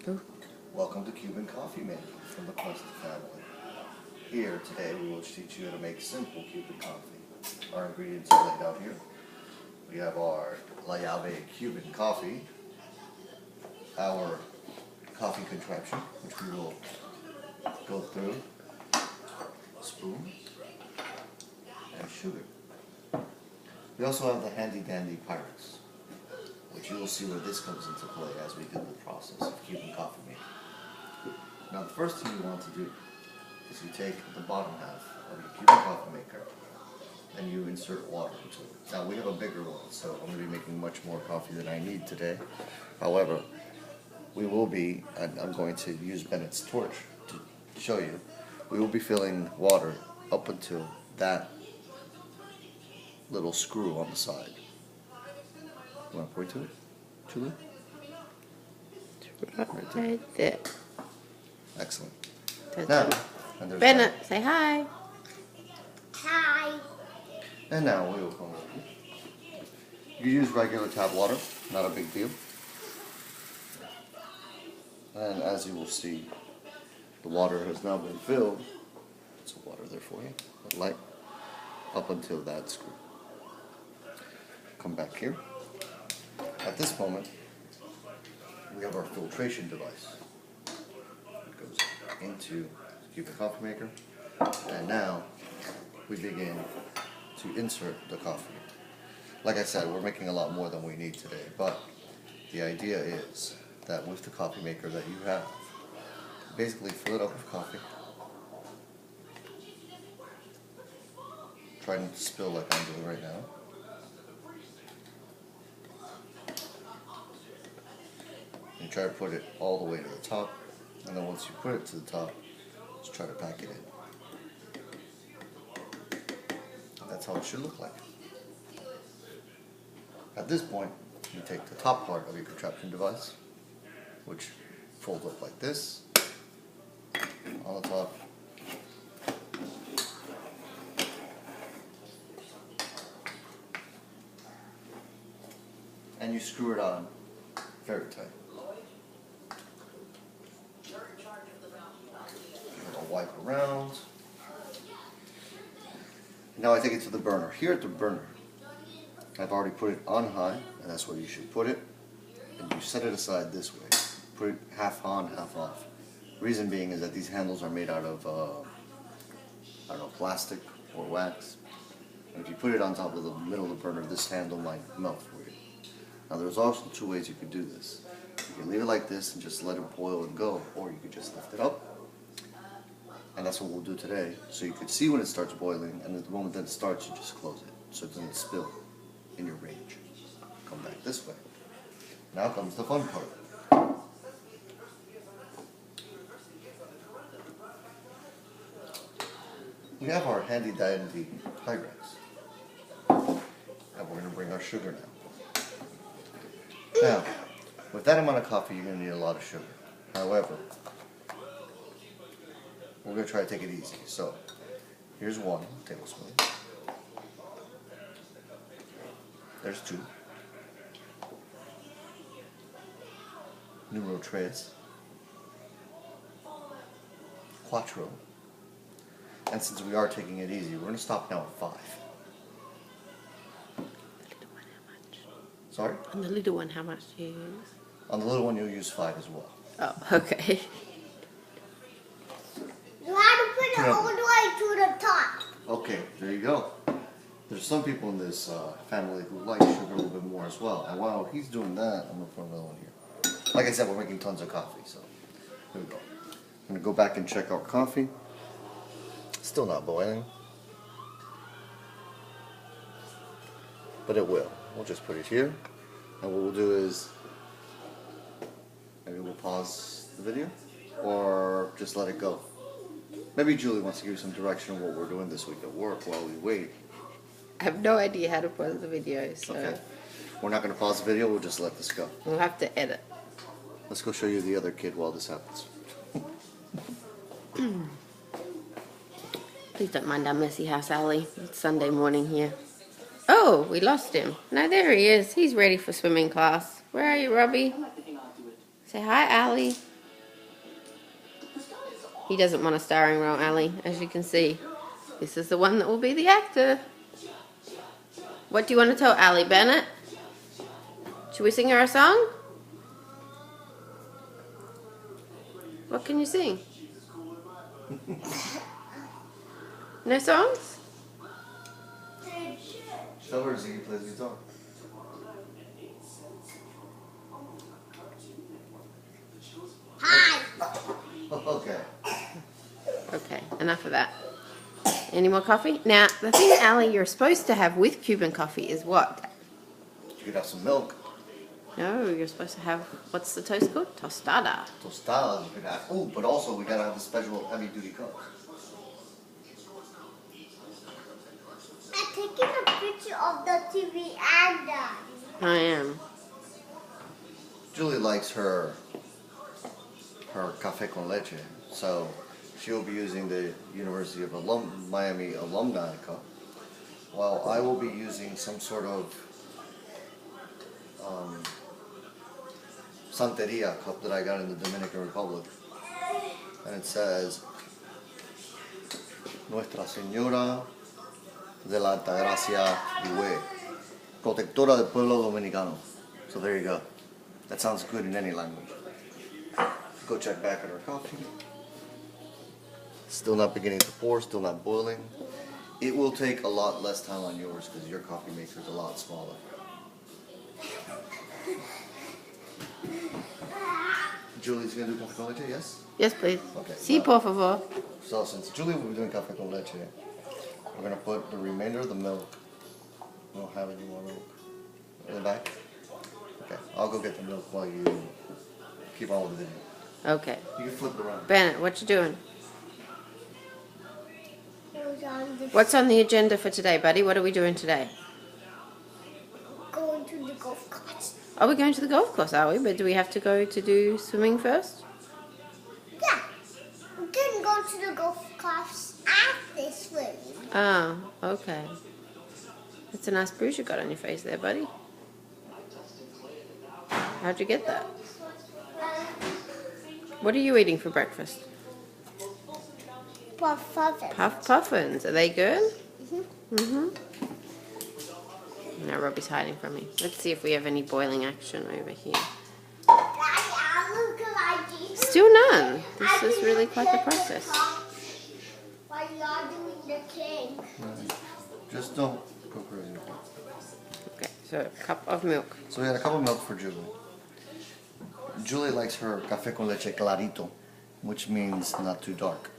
Ooh. Welcome to Cuban Coffee Making from the Quest family. Here today we will teach you how to make simple Cuban coffee. Our ingredients are laid out here. We have our Leche Cuban coffee, our coffee contraption, which we will go through, spoon, and sugar. We also have the handy dandy Pyrex, which you will see where this comes into play as we do the process of Cuban coffee making. Now the first thing you want to do is you take the bottom half of your Cuban coffee maker and you insert water into it. Now we have a bigger one, so I'm going to be making much more coffee than I need today. However, we will be, and I'm going to use Bennett's torch to show you, we will be filling water up until that little screw on the side. You want to point to it, Julie? Right there. Excellent. That's Now, it. and there's Bennett, say hi. Hi. And now we will come over here. You use regular tap water, not a big deal. And as you will see, the water has now been filled. It's water there for you, but light, up until that screw. Come back here. At this moment, we have our filtration device. It goes into the Cuban coffee maker, and now we begin to insert the coffee. Like I said, we're making a lot more than we need today, but the idea is that with the coffee maker that you have, basically fill it up with coffee. Try not to spill like I'm doing right now. You try to put it all the way to the top, and then once you put it to the top, just try to pack it in. And that's how it should look like. At this point, you take the top part of your contraption device, which folds up like this, on the top, and you screw it on very tight. I'll wipe around. Now I take it to the burner. Here at the burner, I've already put it on high, and that's where you should put it. And you set it aside this way. Put it half on, half off. Reason being is that these handles are made out of, I don't know, plastic or wax. And if you put it on top of the middle of the burner, this handle might melt for you. Now there's also two ways you could do this. You can leave it like this and just let it boil and go, or you could just lift it up. And that's what we'll do today. So you can see when it starts boiling, and at the moment that it starts, you just close it, so it doesn't spill in your range. Come back this way. Now comes the fun part. We have our handy dandy Pyrex. And we're going to bring our sugar now. Now, with that amount of coffee, you're going to need a lot of sugar. However, we're going to try to take it easy. So, here's 1 tablespoon. There's 2. Numero tres. Cuatro. And since we are taking it easy, we're going to stop now at 5. The little one, how much? Sorry? On the little one, how much do you use? On the little one, you'll use 5 as well. Oh, okay. You have to put it all the way to the top. Okay, there you go. There's some people in this family who like sugar a little bit more as well. And while he's doing that, I'm going to put another one here. Like I said, we're making tons of coffee, so here we go. I'm going to go back and check our coffee. Still not boiling. But it will. We'll just put it here. And what we'll do is, maybe we'll pause the video, or just let it go. Maybe Julie wants to give you some direction on what we're doing this week at work while we wait. I have no idea how to pause the video, so Okay. We're not going to pause the video, we'll just let this go. we'll have to edit. Let's go show you the other kid while this happens. Please don't mind our messy house, Allie. It's Sunday morning here. Oh, we lost him. No, there he is. He's ready for swimming class. Where are you, Robbie? Say hi, Allie. He doesn't want a starring role, Ali, as you can see. This is the one that will be the actor. What do you want to tell Ali, Bennett? Should we sing her a song? What can you sing? No songs? Tell her Ziggy plays guitar. Hi. Okay. Okay, enough of that. Any more coffee? Now, the thing, Ali, you're supposed to have with Cuban coffee is what? You could have some milk. No, you're supposed to have, what's the toast called? Tostada. Tostadas you could have. Oh, but also we gotta have the special heavy duty cups. I'm taking a picture of the TV and Daddy. I am. Julie likes her café con leche, so she'll be using the University of Miami alumni cup, while I will be using some sort of Santeria cup that I got in the Dominican Republic, and it says Nuestra Señora de la Altagracia Yue, Protectora del Pueblo Dominicano. So there you go. That sounds good in any language. Go check back at our coffee. Still not beginning to pour, still not boiling. It will take a lot less time on yours because your coffee maker is a lot smaller. Julie's gonna do café con leche, yes? Yes, please. Okay. Si, por favor. So since Julie will be doing café con leche, we're gonna put the remainder of the milk. We don't have any more milk. In the back? Okay, I'll go get the milk while you keep on with the video. Okay. You can flip it around. Bennett, what you doing? Who's What's on the agenda for today, buddy? What are we doing today? going to the golf course? Are we going to the golf course, are we? But do we have to go to do swimming first? Yeah. We can go to the golf course after swimming. Oh, okay. That's a nice bruise you got on your face there, buddy. How'd you get that? What are you eating for breakfast? Puff puffins. Are they good? Mm-hmm. Now Robbie's hiding from me. Let's see if we have any boiling action over here. Still none. This is really quite the process. While you're doing the cake. Just don't go crazy. Okay, so a cup of milk. So we had a cup of milk for Julie. Julie likes her café con leche clarito, which means not too dark.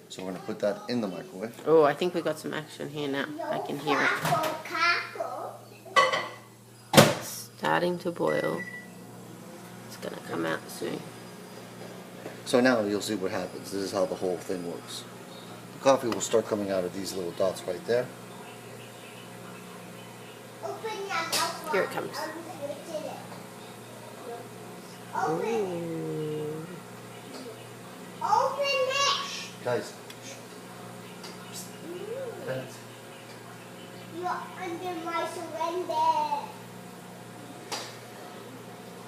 So we're going to put that in the microwave. Oh, I think we got some action here now. I can hear it. It's starting to boil. It's going to come out soon. So now you'll see what happens. This is how the whole thing works. The coffee will start coming out of these little dots right there. Here it comes. Ooh. Open it! Guys. You're under my surrender.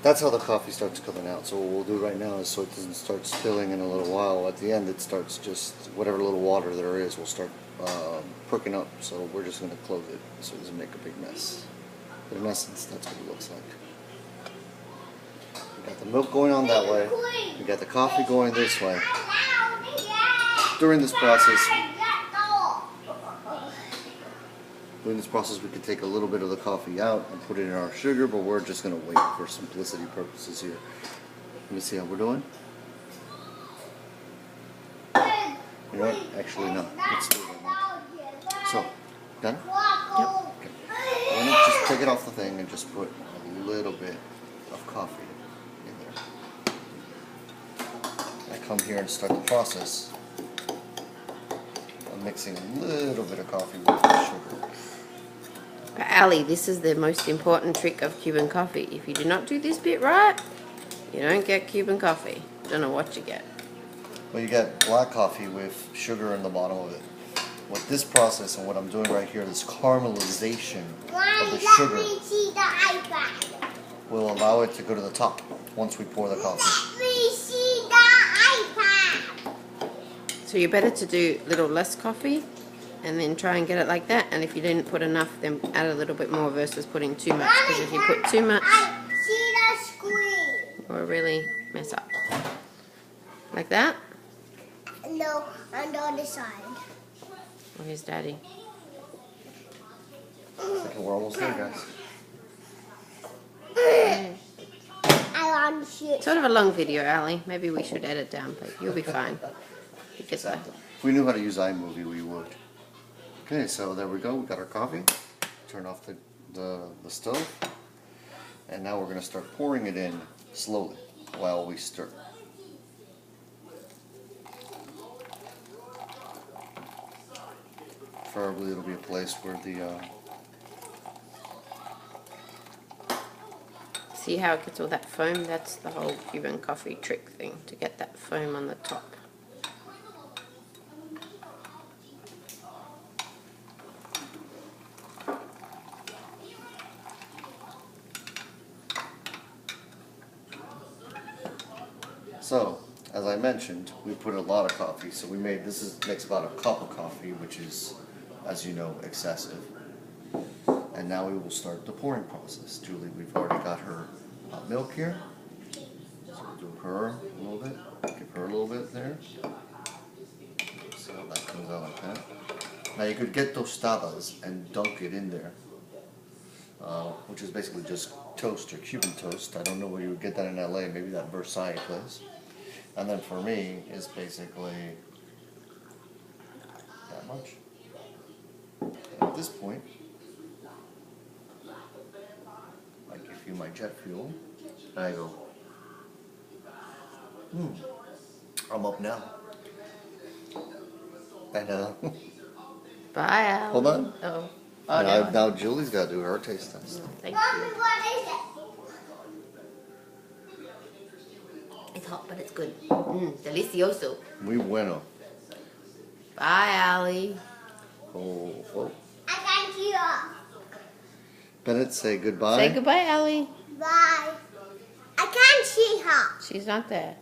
That's how the coffee starts coming out. So what we'll do right now is so it doesn't start spilling in a little while. At the end it starts just, whatever little water there is will start perking up. So we're just going to close it so it doesn't make a big mess. But in essence, that's what it looks like. We got the milk going on that way. We got the coffee going this way. During this process, we could take a little bit of the coffee out and put it in our sugar, but we're just going to wait for simplicity purposes here. Let me see how we're doing. You know what? Actually, no. Let's do it right now. So, done? Yep. Okay. I'm going to just take it off the thing and just put a little bit of coffee in there. I come here and start the process. I'm mixing a little bit of coffee with the sugar. But Ali, this is the most important trick of Cuban coffee. If you do not do this bit right, you don't get Cuban coffee. Don't know what you get. Well, you get black coffee with sugar in the bottom of it. With this process and what I'm doing right here, this caramelization of the sugar Let me see the iPad. will allow it to go to the top once we pour the coffee. Let me see the iPad. So you're better to do a little less coffee and then try and get it like that. And if you didn't put enough, then add a little bit more versus putting too much. Because if you put too much, I see the screen. it will really mess up. Like that. No, on the other side. Where's Daddy? Okay, we're almost there, guys. I want to shoot. Sort of a long video, Ali. Maybe we should edit down, but you'll be fine. Because If we knew how to use iMovie, we would. Okay, so there we go. We got our coffee. Turn off the stove. And now we're going to start pouring it in slowly while we stir. Preferably it'll be a place where the... see how it gets all that foam? That's the whole Cuban coffee trick thing, to get that foam on the top. So, as I mentioned, we put a lot of coffee. So we made, makes about a cup of coffee, which is, as you know, excessive. And now we will start the pouring process. Julie, we've already got her hot milk here. So we'll do her a little bit, give her a little bit there. See how that comes out like that. Now you could get tostadas and dunk it in there, which is basically just toast or Cuban toast. I don't know where you would get that in LA, maybe that Versailles place. And then for me, is basically that much. And at this point, I give you my jet fuel, and I go, I'm up now. And Bye, Ali. hold on. Oh. Now Julie's got to do her taste test. Thank Mommy, you. what is it? It's hot, but it's good. Delicioso. Muy bueno. Bye, Ali. Oh, oh. I can't see her. Bennett, say goodbye. Say goodbye, Ali. Bye. I can't see her. She's not there.